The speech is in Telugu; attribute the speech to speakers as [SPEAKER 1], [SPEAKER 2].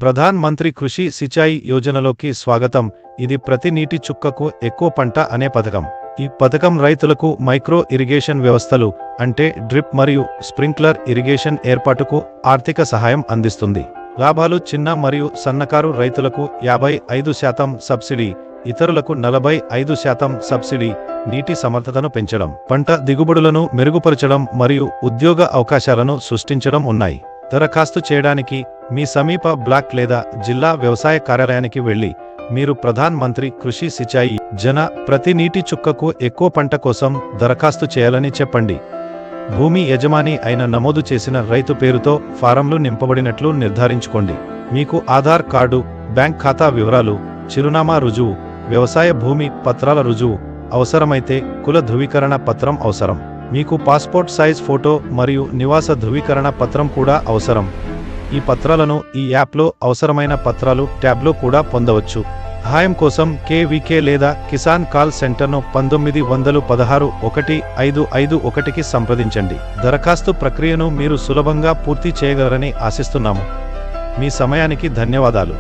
[SPEAKER 1] ప్రధాన్ మంత్రి కృషి సిచాయి యోజనలోకి స్వాగతం. ఇది ప్రతి నీటి చుక్కకు ఎక్కువ పంట అనే పథకం. ఈ పథకం రైతులకు మైక్రో ఇరిగేషన్ వ్యవస్థలు అంటే డ్రిప్ మరియు స్ప్రింక్లర్ ఇరిగేషన్ ఏర్పాటుకు ఆర్థిక సహాయం అందిస్తుంది. లాభాలు చిన్న మరియు సన్నకారు రైతులకు 55% సబ్సిడీ, ఇతరులకు 45% సబ్సిడీ. నీటి సమర్థతను పెంచడం, పంట దిగుబడులను మెరుగుపరచడం మరియు ఉద్యోగ అవకాశాలను సృష్టించడం ఉన్నాయి. దరఖాస్తు చేయడానికి మీ సమీప బ్లాక్ లేదా జిల్లా వ్యవసాయ కార్యాలయానికి వెళ్లి మీరు ప్రధాన్ మంత్రి కృషి సిచాయి జన ప్రతి నీటి చుక్కకు ఎక్కువ పంట కోసం దరఖాస్తు చేయాలని చెప్పండి. భూమి యజమాని అయిన నమోదు చేసిన రైతు పేరుతో ఫారంలు నింపబడినట్లు నిర్ధారించుకోండి. మీకు ఆధార్ కార్డు, బ్యాంక్ ఖాతా వివరాలు, చిరునామా రుజువు, వ్యవసాయ భూమి పత్రాల రుజువు, అవసరమైతే కుల ధృవీకరణ పత్రం అవసరం. మీకు పాస్పోర్ట్ సైజ్ ఫోటో మరియు నివాస ధృవీకరణ పత్రం కూడా అవసరం. ఈ పత్రాలను ఈ యాప్లో అవసరమైన పత్రాలు ట్యాబ్లో కూడా పొందవచ్చు. సహాయం కోసం కేవీకే లేదా కిసాన్ కాల్ సెంటర్ను 1916-1551కి సంప్రదించండి. దరఖాస్తు ప్రక్రియను మీరు సులభంగా పూర్తి చేయగలరని ఆశిస్తున్నాము. మీ సమయానికి ధన్యవాదాలు.